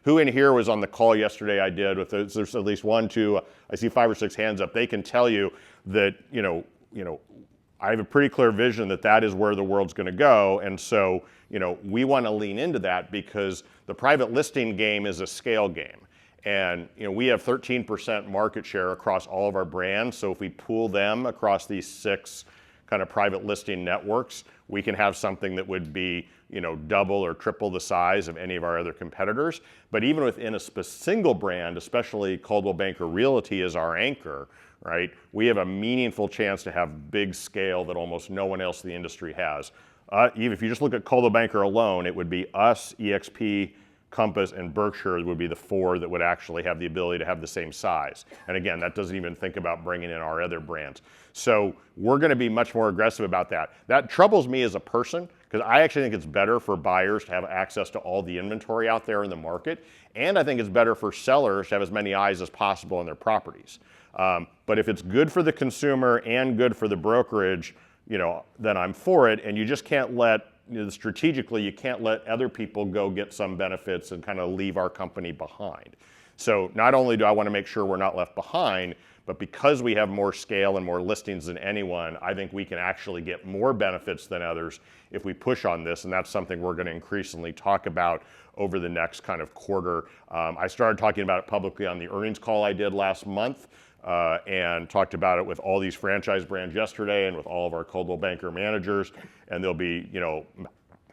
who in here was on the call yesterday I did with, there's at least one, two, I see 5 or 6 hands up. They can tell you that, I have a pretty clear vision that that is where the world's going to go. And so, we want to lean into that because the private listing game is a scale game. And we have 13% market share across all of our brands. So if we pool them across these 6 kind of private listing networks, we can have something that would be double or triple the size of any of our other competitors. But even within a single brand, especially Coldwell Banker Realty is our anchor, right? We have a meaningful chance to have big scale that almost no one else in the industry has. Even if you just look at Coldwell Banker alone, it would be us, EXP, Compass, and Berkshire would be the 4 that would actually have the ability to have the same size. And again, that doesn't even think about bringing in our other brands. So we're going to be much more aggressive about that. That troubles me as a person because I actually think it's better for buyers to have access to all the inventory out there in the market. And I think it's better for sellers to have as many eyes as possible on their properties. But if it's good for the consumer and good for the brokerage, then I'm for it. And you just can't let, strategically, you can't let other people go get some benefits and kind of leave our company behind. So not only do I want to make sure we're not left behind, but because we have more scale and more listings than anyone, I think we can actually get more benefits than others if we push on this. And that's something we're going to increasingly talk about over the next kind of quarter. I started talking about it publicly on the earnings call I did last month. And talked about it with all these franchise brands yesterday and with all of our Coldwell Banker managers. And there'll be,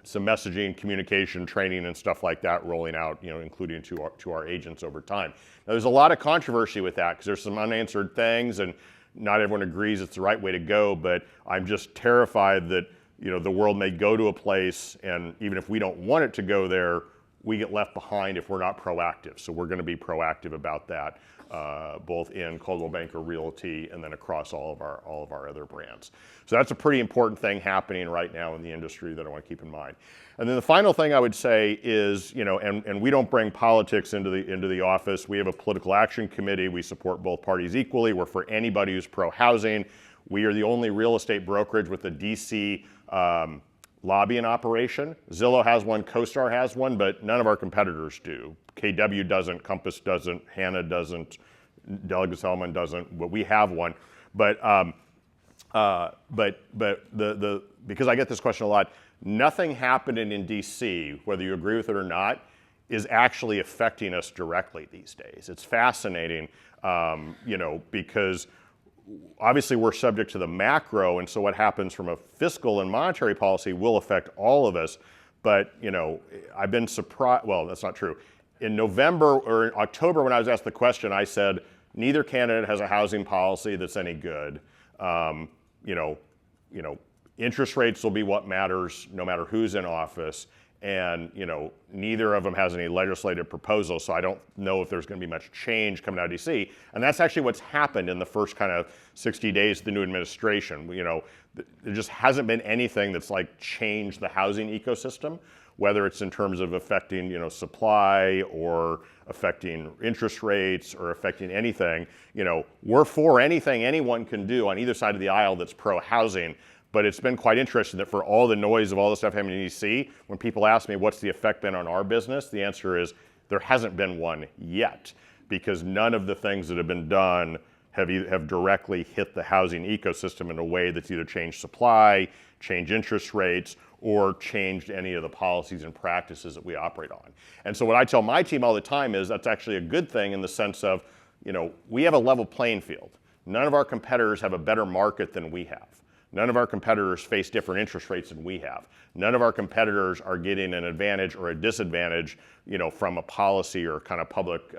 some messaging, communication, training, and stuff like that rolling out, including to our agents over time. Now, there's a lot of controversy with that because there's some unanswered things, and not everyone agrees it's the right way to go. But I'm just terrified that, the world may go to a place, and even if we don't want it to go there, we get left behind if we're not proactive. So we're going to be proactive about that. Both in Coldwell Banker Realty and then across all of our other brands. So that's a pretty important thing happening right now in the industry that I want to keep in mind. And then the final thing I would say is, and we don't bring politics into the office. We have a political action committee. We support both parties equally. We're for anybody who's pro-housing. We are the only real estate brokerage with a DC lobbying operation. Zillow has one, CoStar has one, but none of our competitors do. KW doesn't, Compass doesn't, Hannah doesn't, Delegate Selman doesn't, but we have one. But because I get this question a lot, nothing happening in DC, whether you agree with it or not, is actually affecting us directly these days. It's fascinating, because obviously we're subject to the macro, and so what happens from a fiscal and monetary policy will affect all of us. But I've been surprised. Well, that's not true. In November or in October, when I was asked the question, I said neither candidate has a housing policy that's any good. Interest rates will be what matters, no matter who's in office. And neither of them has any legislative proposals, so I don't know if there's going to be much change coming out of DC. And that's actually what's happened in the first kind of 60 days of the new administration. There just hasn't been anything that's like changed the housing ecosystem, whether it's in terms of affecting supply or affecting interest rates or affecting anything. We're for anything anyone can do on either side of the aisle that's pro-housing. But it's been quite interesting that for all the noise of all the stuff happening in DC, when people ask me what's the effect been on our business, the answer is there hasn't been one yet, because none of the things that have been done have directly hit the housing ecosystem in a way that's either changed supply, changed interest rates, or changed any of the policies and practices that we operate on. And so what I tell my team all the time is that's actually a good thing in the sense of, we have a level playing field. None of our competitors have a better market than we have. None of our competitors face different interest rates than we have. None of our competitors are getting an advantage or a disadvantage, from a policy or kind of public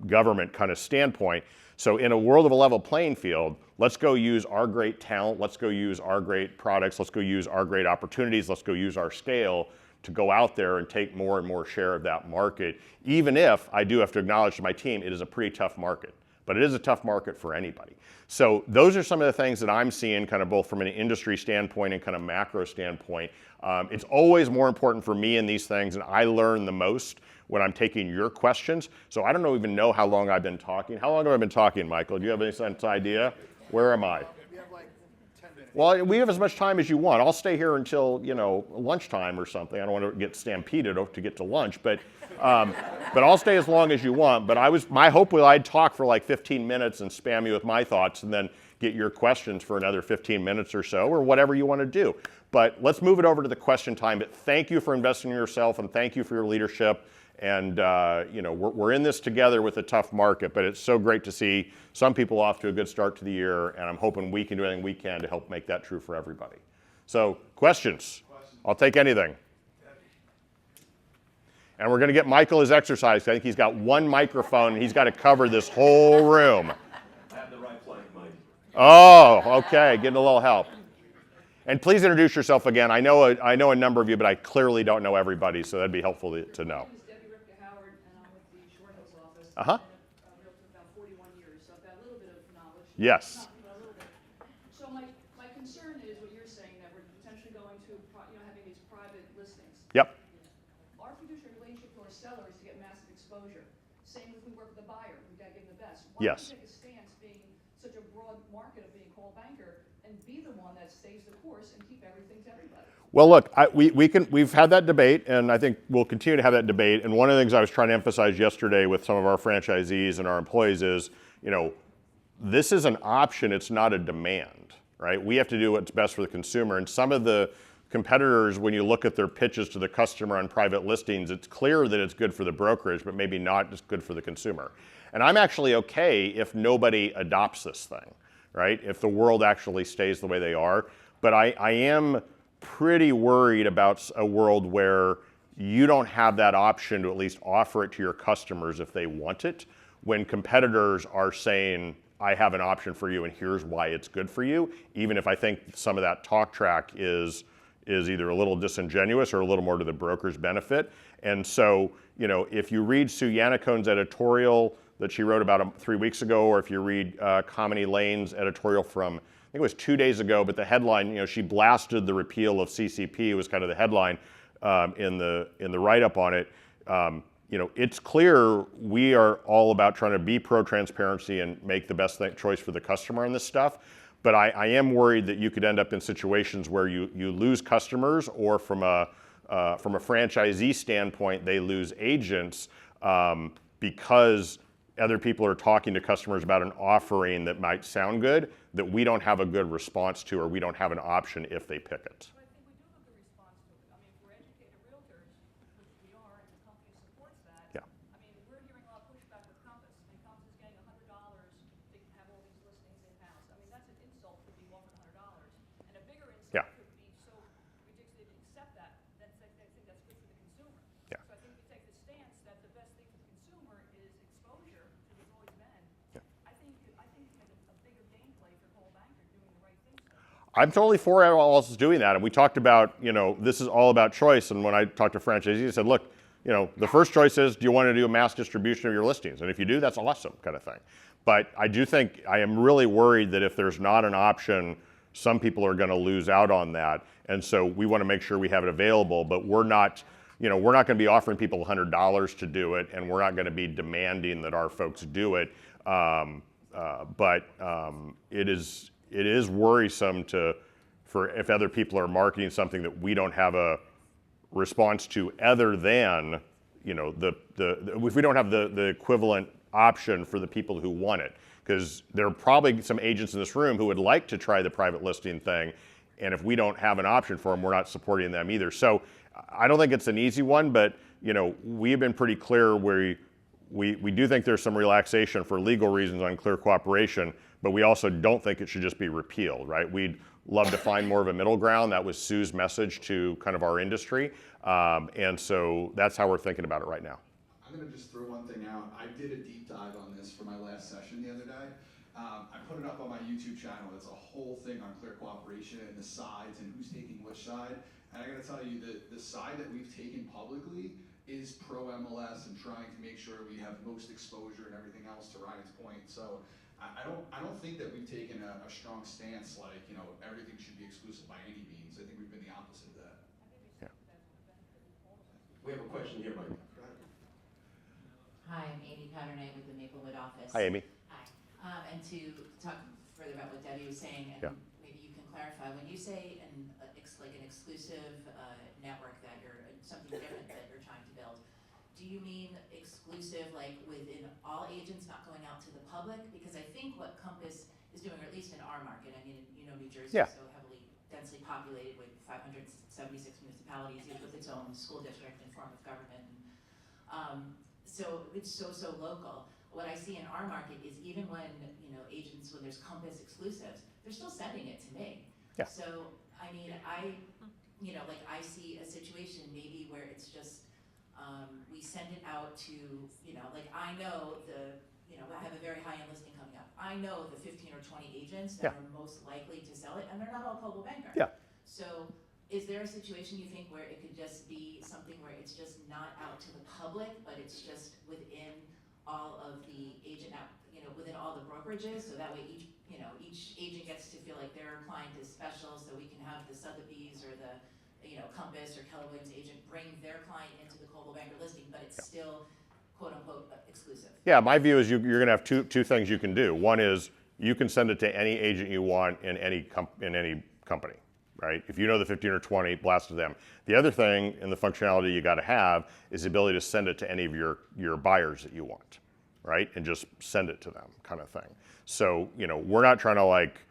government kind of standpoint. So in a world of a level playing field, let's go use our great talent, let's go use our great products, let's go use our great opportunities, let's go use our scale to go out there and take more and more share of that market, even if I do have to acknowledge to my team, it is a pretty tough market. But it is a tough market for anybody. So those are some of the things that I'm seeing kind of both from an industry standpoint and kind of macro standpoint. It's always more important for me in these things, and I learn the most when I'm taking your questions. So I don't even know how long I've been talking. How long have I been talking, Michael? Do you have any sense idea? Where am I? We have like 10 minutes. Well, we have as much time as you want. I'll stay here until, lunchtime or something. I don't want to get stampeded to get to lunch, but I'll stay as long as you want. But my hope was I'd talk for like 15 minutes and spam you with my thoughts and then get your questions for another 15 minutes or so, or whatever you want to do. But let's move it over to the question time. But thank you for investing in yourself, and thank you for your leadership. And we're in this together with a tough market, but it's so great to see some people off to a good start to the year, and I'm hoping we can do anything we can to help make that true for everybody. So questions? I'll take anything. And we're going to get Michael his exercise. I think he's got one microphone, and he's got to cover this whole room. I have the right flank, Mike. Oh, okay, getting a little help. And please introduce yourself again. I know a number of you, but I clearly don't know everybody, so that'd be helpful to know. Uh-huh. I've realtor for about 41 years, so I've got a little bit of knowledge. Yes. Not a little bit. So my concern is what you're saying, that we're potentially going to having these private listings. Yep. Our fiduciary relationship to our seller is to get massive exposure. Same if we work with the buyer, we've got to give them the best. Why Yes. don't we take a stance being such a broad market of being called banker and be the one that stays the course and keep everything to everybody? Well, look, we've had that debate, and I think we'll continue to have that debate. And one of the things I was trying to emphasize yesterday with some of our franchisees and our employees is, this is an option, it's not a demand, right? We have to do what's best for the consumer. And some of the competitors, when you look at their pitches to the customer on private listings, it's clear that it's good for the brokerage, but maybe not as good for the consumer. And I'm actually okay if nobody adopts this thing, right? If the world actually stays the way they are. But I am pretty worried about a world where you don't have that option to at least offer it to your customers if they want it, when competitors are saying, I have an option for you and here's why it's good for you, even if I think some of that talk track is either a little disingenuous or a little more to the broker's benefit. And so, if you read Sue Yannicone's editorial that she wrote about 3 weeks ago, or if you read Kamini Lane's editorial from, I think it was 2 days ago, but the headline, she blasted the repeal of CCP, was kind of the headline in the write-up on it. It's clear we are all about trying to be pro-transparency and make the best choice for the customer on this stuff. But I am worried that you could end up in situations where you lose customers, or from a franchisee standpoint, they lose agents because other people are talking to customers about an offering that might sound good that we don't have a good response to, or we don't have an option if they pick it. But I think we do have a good response to it. I mean, if we're educated realtors, which we are, and the company supports that. Yeah. I mean, we're hearing a lot of pushback with Compass, and Compass is getting $100 to have all these listings in-house. I mean, that's an insult to be offered $100. And a bigger insult Yeah. could be so ridiculous they accept that, they think that's good for the consumer. Yeah. So I think we take the stance that the best thing for the consumer is exposure, which has always been. Yeah. I think you make a bigger gameplay for Cole Banker doing the right thing. I'm totally for everyone else is doing that. And we talked about, this is all about choice. And when I talked to franchisees, I said, look, the first choice is, do you want to do a mass distribution of your listings? And if you do, that's awesome, kind of thing. But I do think, I am really worried that if there's not an option, some people are going to lose out on that. And so we want to make sure we have it available, but we're not going to be offering people $100 to do it, and we're not going to be demanding that our folks do it. But it is worrisome for if other people are marketing something that we don't have a response to, other than if we don't have the equivalent option for the people who want it, because there are probably some agents in this room who would like to try the private listing thing, and if we don't have an option for them, we're not supporting them either. So I don't think it's an easy one, but we've been pretty clear where we do think there's some relaxation for legal reasons on clear cooperation, but we also don't think it should just be repealed, right? We'd love to find more of a middle ground. That was Sue's message to kind of our industry. And so that's how we're thinking about it right now. I'm going to just throw one thing out. I did a deep dive on this for my last session the other day. I put it up on my YouTube channel. It's a whole thing on clear cooperation and the sides and who's taking which side. And I got to tell you, the side that we've taken publicly is pro MLS and trying to make sure we have most exposure and everything else, to Ryan's point. So I don't think that we've taken a strong stance like, everything should be exclusive by any means. I think we've been the opposite of that. Yeah. We have a question here, Mike. Hi, I'm Amy Patternay with the Maplewood office. Hi, Amy. Hi. And to talk further about what Debbie was saying, and Yeah. maybe you can clarify, when you say like an exclusive network that something different that you're trying to build, do you mean exclusive like within all agents, not going out to the public? Because I think what Compass is doing, or at least in our market, I mean, New Jersey Yeah. is so heavily, densely populated with 576 municipalities, each with its own school district and form of government. So it's so local. What I see in our market is even when, agents, when there's Compass exclusives, they're still sending it to me. Yeah. So, I mean, I see a situation maybe where it's just, we send it out to, I know I have a very high-end listing coming up. I know the 15 or 20 agents that are most likely to sell it, and they're not all Coldwell Banker. Yeah. So is there a situation you think where it could just be something where it's just not out to the public, but it's just within all of the agent, within all the brokerages, so that way each agent gets to feel like their client is special, so we can have the Sotheby's or the Compass or Keller Williams agent bring their client into the Coldwell Banker listing, but it's still quote unquote exclusive. Yeah, my view is you're going to have two things you can do. One is you can send it to any agent you want in any company, right? If you know the 15 or 20, blast to them. The other thing and the functionality you got to have is the ability to send it to any of your buyers that you want, right? And just send it to them, kind of thing. So we're not trying to like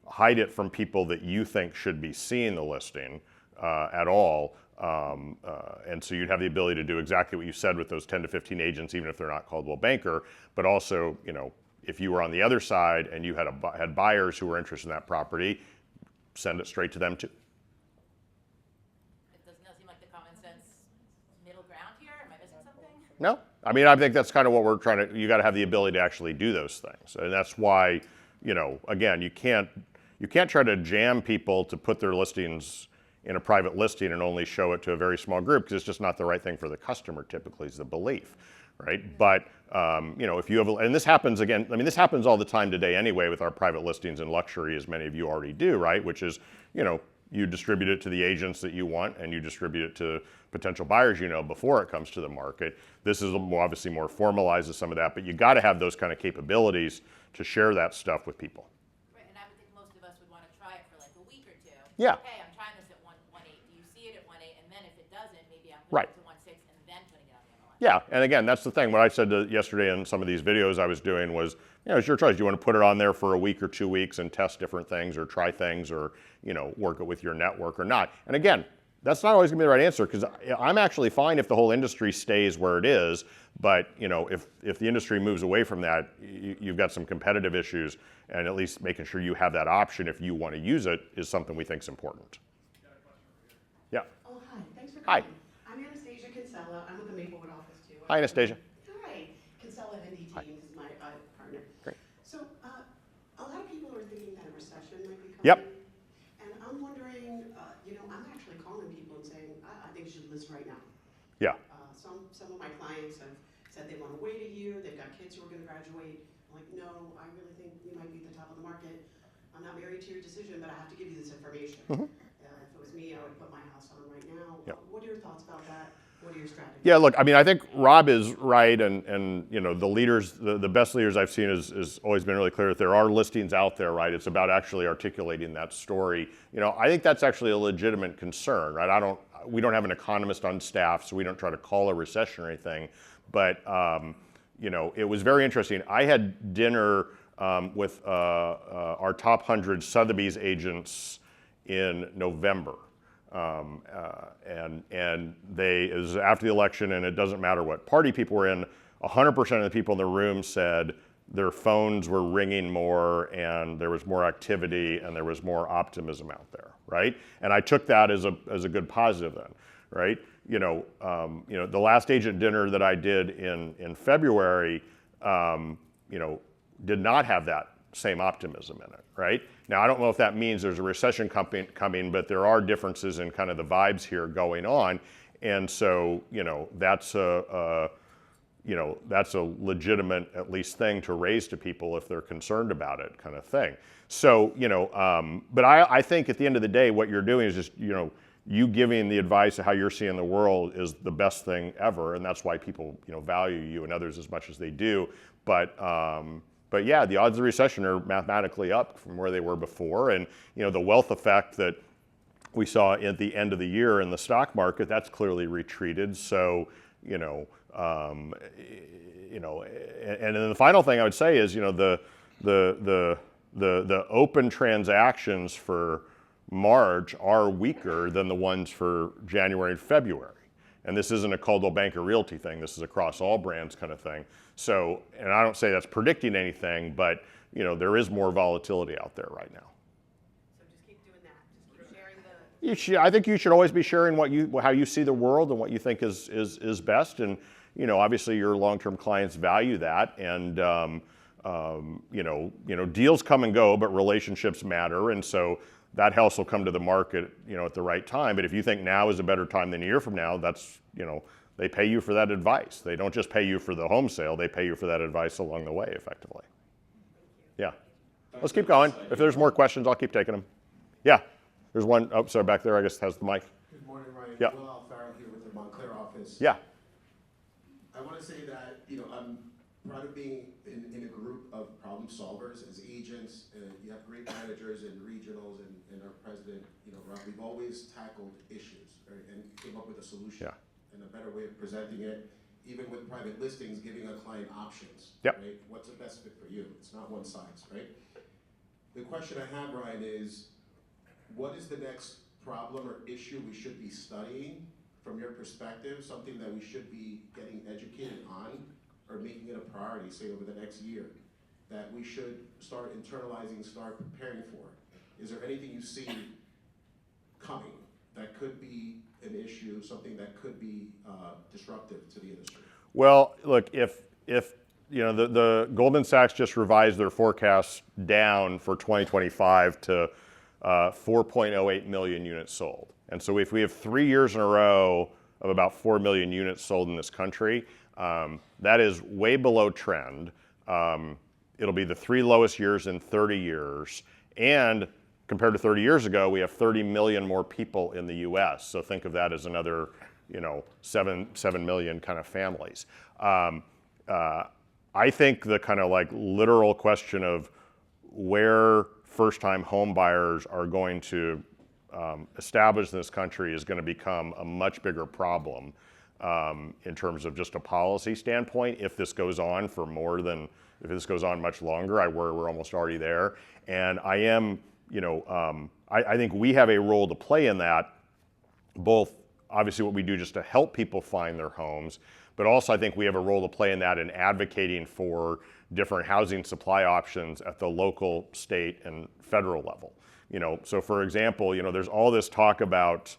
hide it from people that you think should be seeing the listing at all. And so you'd have the ability to do exactly what you said with those 10 to 15 agents, even if they're not Coldwell Banker. But also, if you were on the other side and you had buyers who were interested in that property, send it straight to them too. It doesn't seem like the common sense middle ground here. Am I missing something? No, I mean, I think that's kind of what we're trying to. You got to have the ability to actually do those things, and that's why, again, you can't try to jam people to put their listings in a private listing and only show it to a very small group, because it's just not the right thing for the customer. Typically, is the belief, right? But if you have, and this happens again. I mean, this happens all the time today anyway with our private listings in luxury, as many of you already do, right? Which is, you distribute it to the agents that you want, and you distribute it to potential buyers before it comes to the market. This is obviously more formalized as some of that, but you got to have those kind of capabilities to share that stuff with people. Right, and I would think most of us would want to try it for like a week or two. Yeah. Hey, I'm trying this at 1.8. Do you see it at 1.8? And then if it doesn't, maybe I'm Right. putting it to 1.6 and then putting it on the MLS. Yeah, and again, that's the thing. What I said yesterday in some of these videos I was doing was, it's your choice. Do you want to put it on there for a week or 2 weeks and test different things or try things or, work it with your network or not? And again, that's not always going to be the right answer, because I'm actually fine if the whole industry stays where it is. But, if the industry moves away from that, you've got some competitive issues, and at least making sure you have that option if you want to use it is something we think is important. Yeah. Oh, hi. Thanks for Hi. coming. I'm Anastasia Kinsella. I'm with the Maplewood office, too. Hi, Anastasia. Hi. Kinsella and ND Teams is my partner. Great. So, a lot of people are thinking that a recession might be coming. Yep. And I'm wondering, I'm actually calling people and saying, I think you should list right now. Yeah. Some of my clients have said they want to wait a year. They've got kids who are going to graduate. I'm like, no, I really think you might be at the top of the market. I'm not married to your decision, but I have to give you this information. Mhm. If it was me, I would put my house on right now. Yep. What are your thoughts about that? What are your strategies? Yeah, look, I mean, I think Rob is right, and the leaders, the best leaders I've seen is always been really clear that there are listings out there, right? It's about actually articulating that story. I think that's actually a legitimate concern, right? We don't have an economist on staff, so we don't try to call a recession or anything. But it was very interesting. I had dinner with our top 100 Sotheby's agents in November. And it was after the election, and it doesn't matter what party people were in, 100% of the people in the room said their phones were ringing more, and there was more activity, and there was more optimism out there, right? And I took that as a good positive then, right? The last agent dinner that I did in February, did not have that same optimism in it, right? Now, I don't know if that means there's a recession coming, but there are differences in kind of the vibes here going on. And so, that's a legitimate, at least, thing to raise to people if they're concerned about it, kind of thing. So, but I think at the end of the day, what you're doing is just, you giving the advice of how you're seeing the world is the best thing ever. And that's why people, value you and others as much as they do. But, But yeah, the odds of recession are mathematically up from where they were before. And the wealth effect that we saw at the end of the year in the stock market, that's clearly retreated. So, and then the final thing I would say is, the open transactions for March are weaker than the ones for January and February. And this isn't a Coldwell Banker Realty thing. This is across all brands kind of thing. So, and I don't say that's predicting anything, but there is more volatility out there right now. So just keep doing that. Just keep sharing the. I think you should always be sharing how you see the world and what you think is best. And obviously your long-term clients value that. And deals come and go, but relationships matter. And so that house will come to the market, at the right time. But if you think now is a better time than a year from now, that's, they pay you for that advice. They don't just pay you for the home sale, they pay you for that advice along the way, effectively. Yeah. Let's keep going. If there's more questions, I'll keep taking them. Yeah. There's one, oh, sorry, back there, I guess, has the mic. Good morning, Ryan. Yeah. Will Farrell here with the Montclair office. Yeah. I want to say that, I'm proud of being in a group of problem solvers as agents. You have great managers and regionals and our president, Rob, we've always tackled issues, right, and came up with a solution. Yeah. And a better way of presenting it, even with private listings, giving a client options. Yep. Right? What's the best fit for you? It's not one size, right? The question I have, Ryan, is what is the next problem or issue we should be studying from your perspective, something that we should be getting educated on or making it a priority, say over the next year, that we should start internalizing, start preparing for? Is there anything you see coming that could be an issue, something that could be disruptive to the industry? Well, look, if the Goldman Sachs just revised their forecast down for 2025 to 4.08 million units sold. And so if we have 3 years in a row of about 4 million units sold in this country, that is way below trend. It'll be the 3 lowest years in 30 years. And compared to 30 years ago, we have 30 million more people in the US. So think of that as another, 7 million kind of families. I think the kind of like literal question of where first-time home buyers are going to establish in this country is going to become a much bigger problem in terms of just a policy standpoint. If this goes on for if this goes on much longer, I worry we're almost already there. And I am, I think we have a role to play in that, both obviously what we do just to help people find their homes, but also I think we have a role to play in that in advocating for different housing supply options at the local, state, and federal level. So for example, there's all this talk about,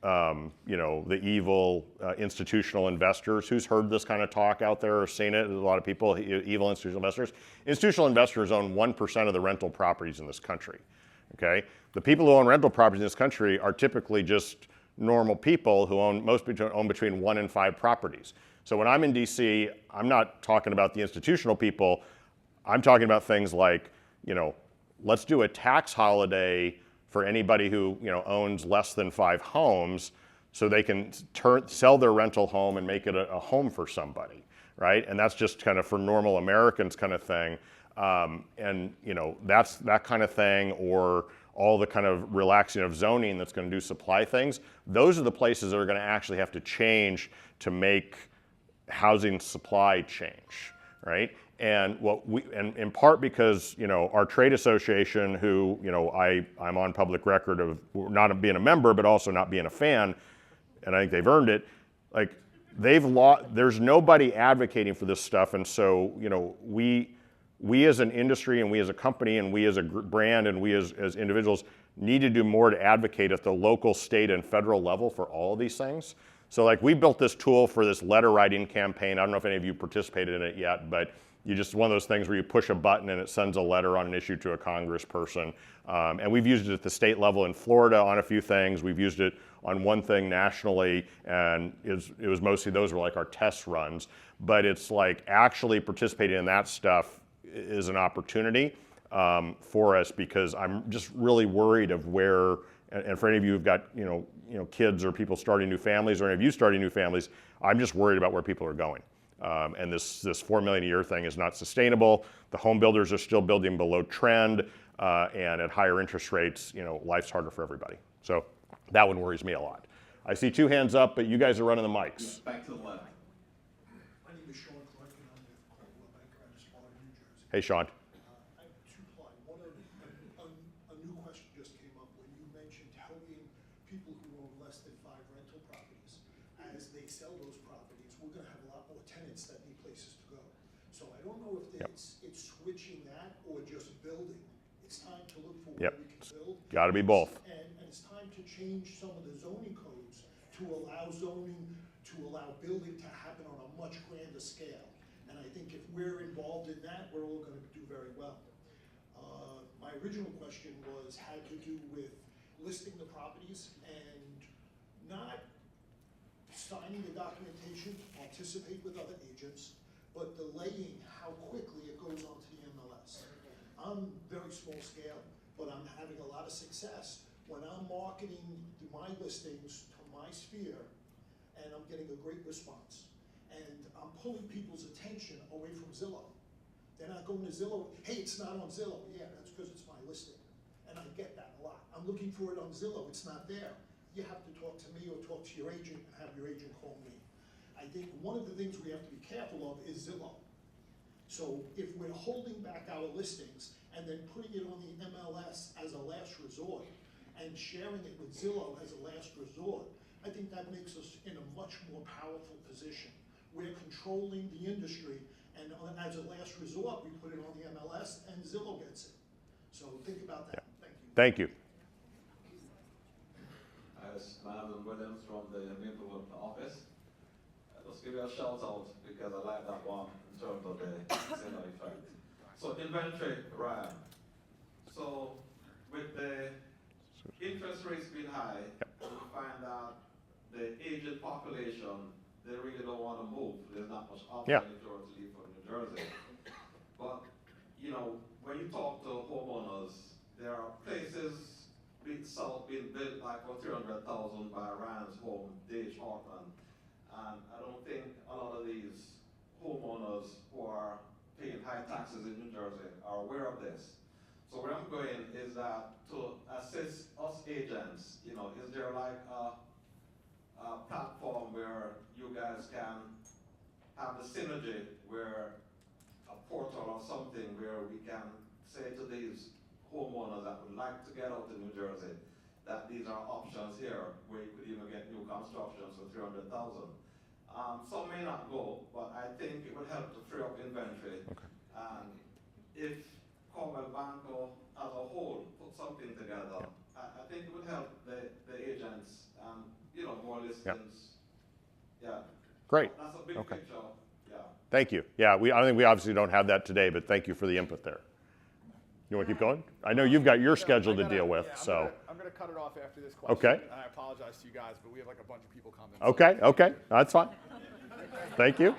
the evil institutional investors. Who's heard this kind of talk out there or seen it? There's a lot of people, evil institutional investors. Institutional investors own 1% of the rental properties in this country, okay? The people who own rental properties in this country are typically just normal people who own between 1 and 5 properties. So when I'm in DC, I'm not talking about the institutional people. I'm talking about things like, let's do a tax holiday for anybody who owns less than 5 homes, so they can sell their rental home and make it a home for somebody, right? And that's just kind of for normal Americans kind of thing. And that's that kind of thing, or all the kind of relaxing of zoning that's going to do supply things. Those are the places that are going to actually have to change to make housing supply change, right? And and in part because our trade association, who I'm on public record of not being a member, but also not being a fan, and I think they've earned it. Like there's nobody advocating for this stuff, and so we as an industry, and we as a company, and we as a brand, and we as individuals need to do more to advocate at the local, state, and federal level for all of these things. So like we built this tool for this letter writing campaign. I don't know if any of you participated in it yet, but you just one of those things where you push a button and it sends a letter on an issue to a congressperson. And we've used it at the state level in Florida on a few things. We've used it on one thing nationally, and it was mostly those were like our test runs. But it's like actually participating in that stuff is an opportunity for us, because I'm just really worried of where, and for any of you who've got kids or people starting new families, or any of you starting new families, I'm just worried about where people are going. And this 4 million a year thing is not sustainable. The home builders are still building below trend, and at higher interest rates, life's harder for everybody. So that one worries me a lot. I see 2 hands up, but you guys are running the mics. Back to the left. My name is Sean Clark, and I'm with Coldwell Banker out of Sparta, New Jersey. Hey, Sean. I have 2 points. One, a new question just came up when you mentioned helping people who own less than 5 rental properties. As they sell those properties, we're going to have a lot more tenants that need places to go. So I don't know if it's switching that or just building. It's time to look for where we can build. Got to be both. And it's time to change some of the zoning codes to allow building to happen on a much grander scale. And I think if we're involved in that, we're all going to do very well. My original question had to do with listing the properties and not signing the documentation, participate with other agents, but delaying how quickly it goes onto the MLS. I'm very small scale, but I'm having a lot of success when I'm marketing my listings to my sphere, and I'm getting a great response. And I'm pulling people's attention away from Zillow. They're not going to Zillow. Hey, it's not on Zillow. Yeah, that's because it's my listing. And I get that a lot. I'm looking for it on Zillow. It's not there. You have to talk to me or talk to your agent and have your agent call me. I think one of the things we have to be careful of is Zillow. So if we're holding back our listings and then putting it on the MLS as a last resort and sharing it with Zillow as a last resort, I think that makes us in a much more powerful position. We're controlling the industry, and as a last resort, we put it on the MLS and Zillow gets it. So think about that. Thank you. Thank you. As Madam Williams from the Maplewood office. Let's give you a shout out because I like that one in terms of the casino effect. So inventory, Ryan. So with the interest rates being high, we find that the aged population, they really don't want to move. There's not much opportunity to leave for New Jersey. But, when you talk to homeowners, there are places being built like for $300,000 by Ryan's home, D.H. Hartman. And I don't think a lot of these homeowners who are paying high taxes in New Jersey are aware of this. So where I'm going is that to assist us agents, is there like a platform where you guys can have the synergy where a portal or something where we can say to these homeowners that would like to get out in New Jersey that these are options here where you could even get new constructions for $300,000. Some may not go, but I think it would help to free up inventory. Okay. And if Coldwell Banker as a whole put something together, I think it would help the agents and more listings. Yeah. Great. That's a big picture. Yeah. Thank you. Yeah, I think we obviously don't have that today, but thank you for the input there. You want to keep going? I know you've got your schedule to deal with, so. I'm going to cut it off after this question. Okay. I apologize to you guys, but we have like a bunch of people coming. Okay, that's fine. Thank you.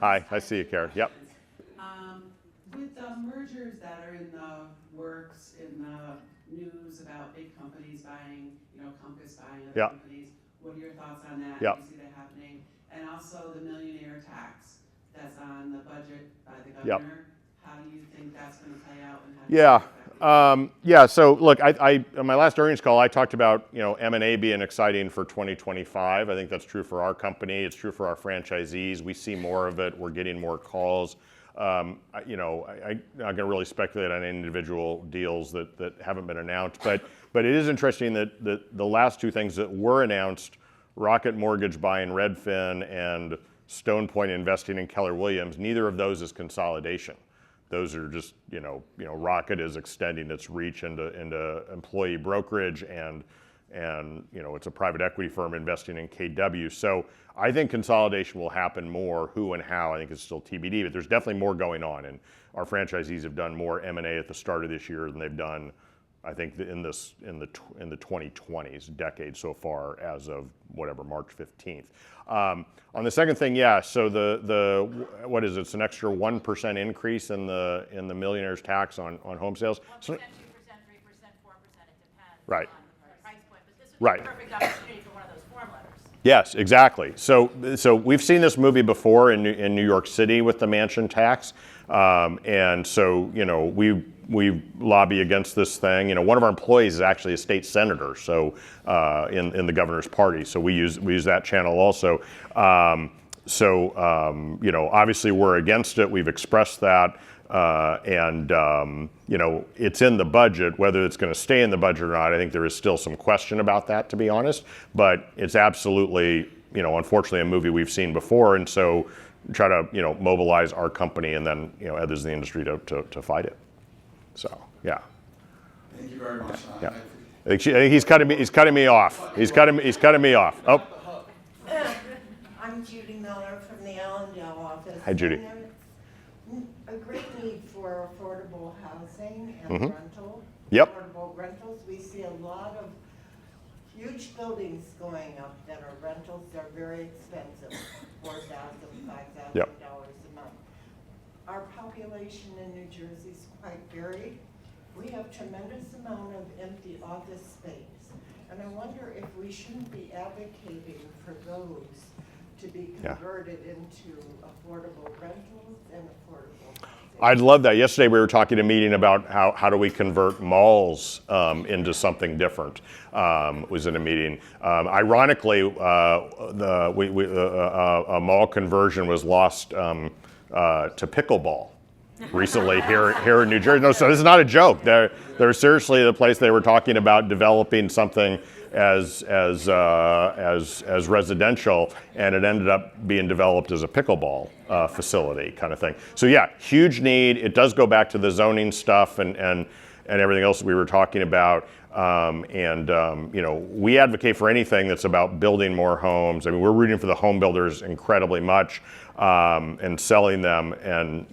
Hi, I see you, Karen. Yep. With the mergers that are in the works, in the news about big companies buying, Compass buying other companies, what are your thoughts on that? Yeah. Do you see that happening? And also the millionaire tax that's on the budget by the governor. How do you think that's going to play out? And how do you Yeah. So look, I on my last earnings call, I talked about M&A being exciting for 2025. I think that's true for our company. It's true for our franchisees. We see more of it. We're getting more calls. I'm not going to really speculate on individual deals that haven't been announced, but it is interesting that the last 2 things that were announced, Rocket Mortgage buying Redfin and Stone Point investing in Keller Williams, neither of those is consolidation. Those are just, Rocket is extending its reach into employee brokerage and it's a private equity firm investing in KW. So I think consolidation will happen more. Who and how, I think is still TBD, but there's definitely more going on. And our franchisees have done more M&A at the start of this year than they've done, I think, in the 2020s decade so far, as of March 15th. On the second thing, so the what is it? It's an extra 1% increase in the millionaire's tax on home sales. 1%, 2%, 3%, 4%, it depends Right. on the price point. But this would be Right. a perfect opportunity for one of those form letters. Yes, exactly. So we've seen this movie before in New York City with the mansion tax, and so we lobby against this thing. One of our employees is actually a state senator, so in the governor's party. So we use that channel also. Obviously we're against it. We've expressed that. It's in the budget. Whether it's going to stay in the budget or not, I think there is still some question about that, to be honest. But it's absolutely, unfortunately, a movie we've seen before, and so try to, mobilize our company and then, others in the industry to fight it. So, yeah. Thank you very much. Yeah. I think he's cutting me off. He's cutting me off. Oh. I'm Judy Miller from the Allendale office. Hi, Judy. And there's a great need for affordable housing and rental. Yep. Affordable rentals. We see a lot of huge buildings going up that are rentals. They're very expensive, $4,000, $5,000 Yep. a month. Our population in New Jersey is quite varied. We have tremendous amount of empty office space. And I wonder if we shouldn't be advocating for those to be converted into affordable rentals and affordable housing. I'd love that. Yesterday we were talking at a meeting about how do we convert malls into something different. Was in a meeting. Ironically, a mall conversion was lost to pickleball recently here in New Jersey. No, so this is not a joke. They're seriously the place they were talking about developing something as residential, and it ended up being developed as a pickleball facility kind of thing. So yeah, huge need. It does go back to the zoning stuff and everything else that we were talking about. We advocate for anything that's about building more homes. I mean, we're rooting for the home builders incredibly much, and selling them, and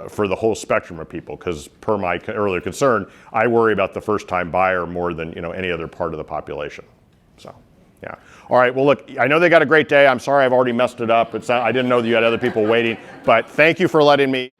for the whole spectrum of people, because per my earlier concern, I worry about the first-time buyer more than any other part of the population. So, yeah. All right. Well, look, I know they got a great day. I'm sorry I've already messed it up. I didn't know that you had other people waiting, but thank you for letting me.